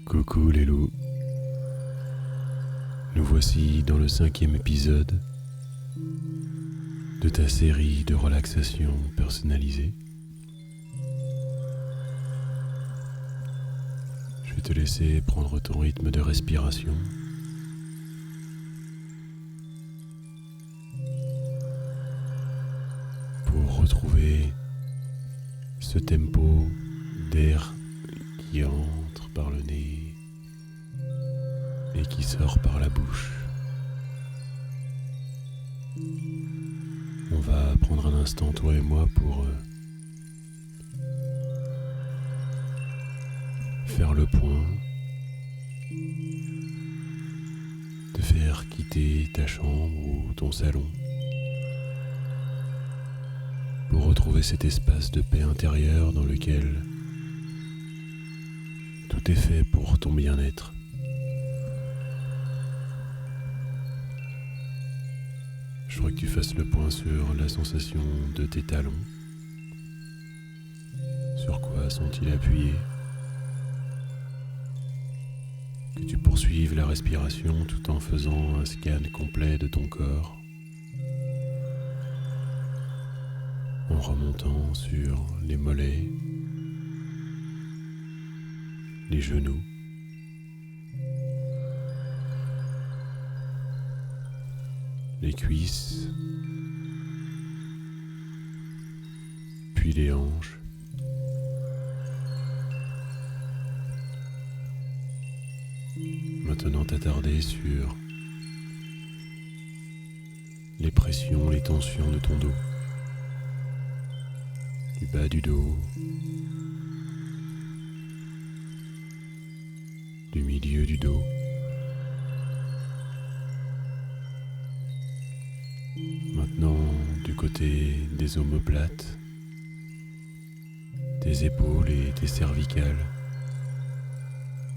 Coucou les loups, nous voici dans le 5e épisode de ta série de relaxation personnalisée. Je vais te laisser prendre ton rythme de respiration. Pour retrouver ce tempo d'air qui entre par le nez et qui sort par la bouche. On va prendre un instant, toi et moi, pour faire le point, te faire quitter ta chambre ou ton salon, pour retrouver cet espace de paix intérieure dans lequel tout est fait pour ton bien-être. Je voudrais que tu fasses le point sur la sensation de tes talons. Sur quoi sont-ils appuyés? Que tu poursuives la respiration tout en faisant un scan complet de ton corps. En remontant sur les mollets, les genoux, les cuisses, puis les hanches, maintenant t'attarder sur les pressions, les tensions de ton dos, du bas du dos, du milieu du dos, maintenant du côté des omoplates, tes épaules et tes cervicales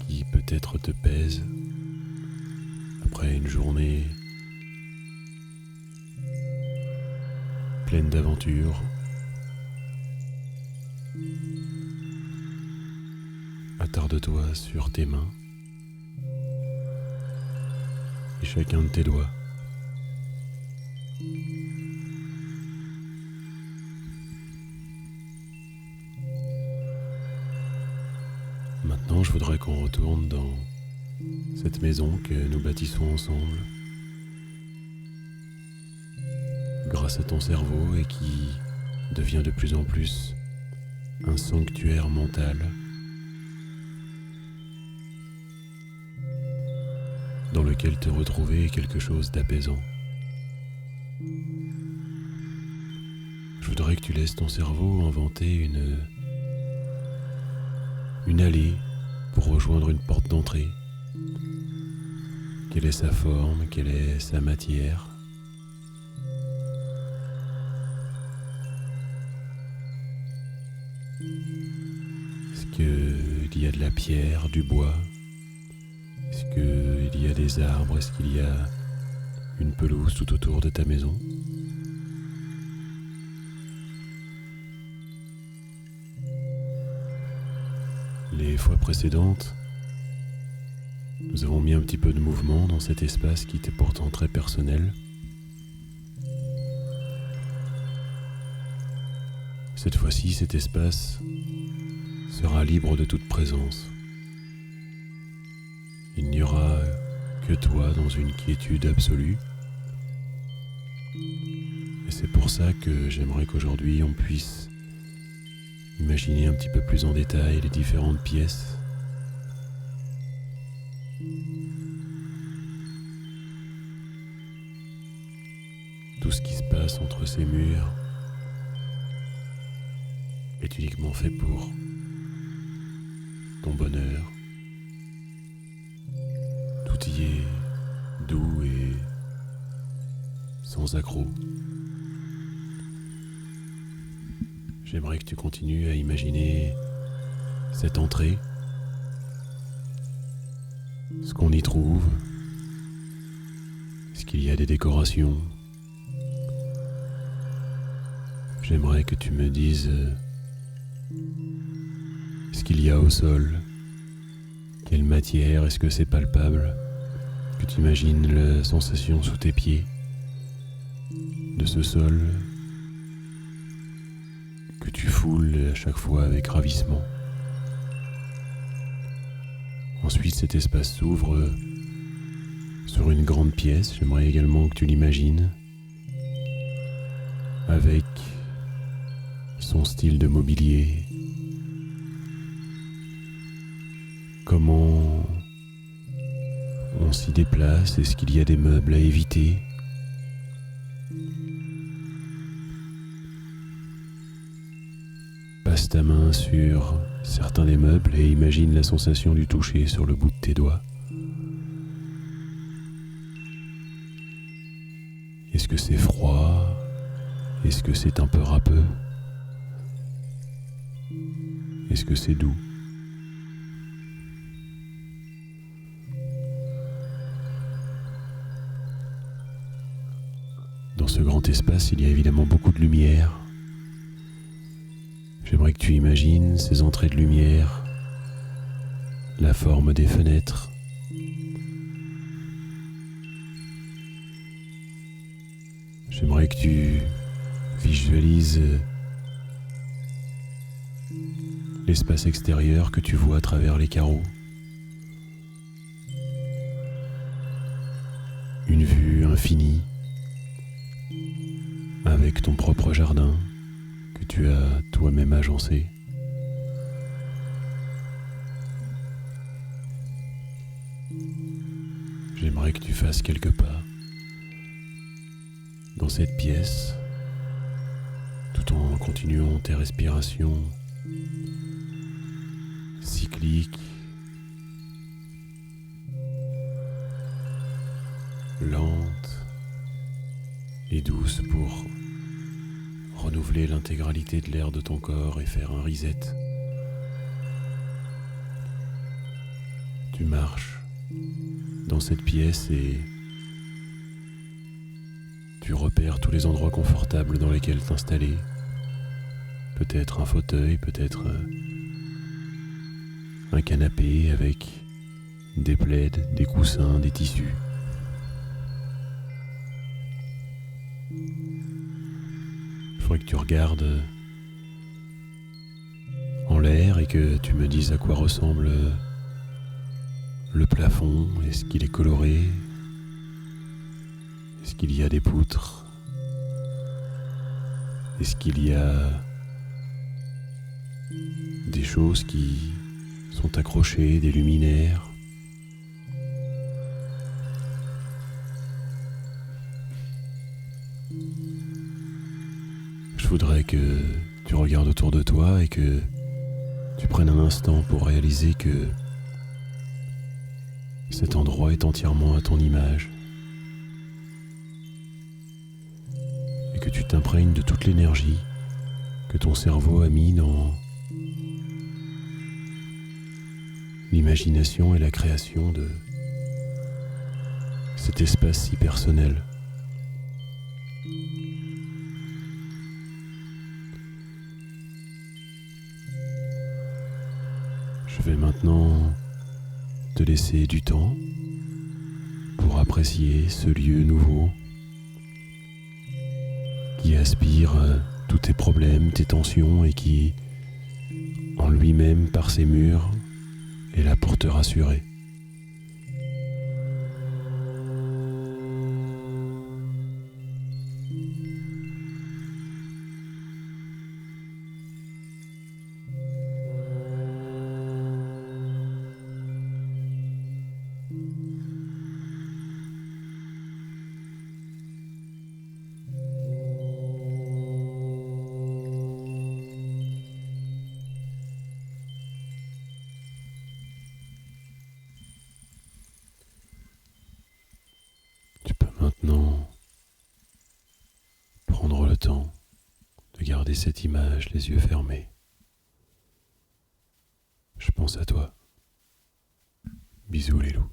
qui peut-être te pèsent après une journée pleine d'aventures. Attarde-toi sur tes mains et chacun de tes doigts. Maintenant, je voudrais qu'on retourne dans cette maison que nous bâtissons ensemble, grâce à ton cerveau et qui devient de plus en plus un sanctuaire mental, dans lequel te retrouver est quelque chose d'apaisant. Je voudrais que tu laisses ton cerveau inventer une allée pour rejoindre une porte d'entrée. Quelle est sa forme, quelle est sa matière? Est-ce qu'il y a de la pierre, du bois? Est-ce qu'il y a des arbres? Est-ce qu'il y a une pelouse tout autour de ta maison? Les fois précédentes, nous avons mis un petit peu de mouvement dans cet espace qui était pourtant très personnel. Cette fois-ci, cet espace sera libre de toute présence. Il n'y aura que toi dans une quiétude absolue. Et c'est pour ça que j'aimerais qu'aujourd'hui on puisse imaginer un petit peu plus en détail les différentes pièces. Tout ce qui se passe entre ces murs est uniquement fait pour ton bonheur. Tout y est doux et sans accroc. J'aimerais que tu continues à imaginer cette entrée, ce qu'on y trouve, est-ce qu'il y a des décorations? J'aimerais que tu me dises qu'il y a au sol? Quelle matière? Est-ce que c'est palpable? Que tu imagines la sensation sous tes pieds de ce sol que tu foules à chaque fois avec ravissement. Ensuite, cet espace s'ouvre sur une grande pièce. J'aimerais également que tu l'imagines avec son style de mobilier. Comment on s'y déplace? Est-ce qu'il y a des meubles à éviter? Passe ta main sur certains des meubles et imagine la sensation du toucher sur le bout de tes doigts. Est-ce que c'est froid? Est-ce que c'est un peu râpeux? Est-ce que c'est doux? Dans ce grand espace, il y a évidemment beaucoup de lumière. J'aimerais que tu imagines ces entrées de lumière, la forme des fenêtres. J'aimerais que tu visualises l'espace extérieur que tu vois à travers les carreaux. Une vue infinie avec ton propre jardin que tu as toi-même agencé. J'aimerais que tu fasses quelques pas dans cette pièce tout en continuant tes respirations cycliques, lentes et douces pour renouveler l'intégralité de l'air de ton corps et faire un reset. Tu marches dans cette pièce et tu repères tous les endroits confortables dans lesquels t'installer. Peut-être un fauteuil, peut-être un canapé avec des plaids, des coussins, des tissus. Il faudrait que tu regardes en l'air et que tu me dises à quoi ressemble le plafond. Est-ce qu'il est coloré? Est-ce qu'il y a des poutres? Est-ce qu'il y a des choses qui sont accrochées, des luminaires? Je voudrais que tu regardes autour de toi et que tu prennes un instant pour réaliser que cet endroit est entièrement à ton image et que tu t'imprègnes de toute l'énergie que ton cerveau a mis dans l'imagination et la création de cet espace si personnel. Je vais maintenant te laisser du temps pour apprécier ce lieu nouveau qui aspire tous tes problèmes, tes tensions et qui, en lui-même, par ses murs, est là pour te rassurer. Tu peux maintenant prendre le temps de garder cette image les yeux fermés. Je pense à toi. Bisous les loups.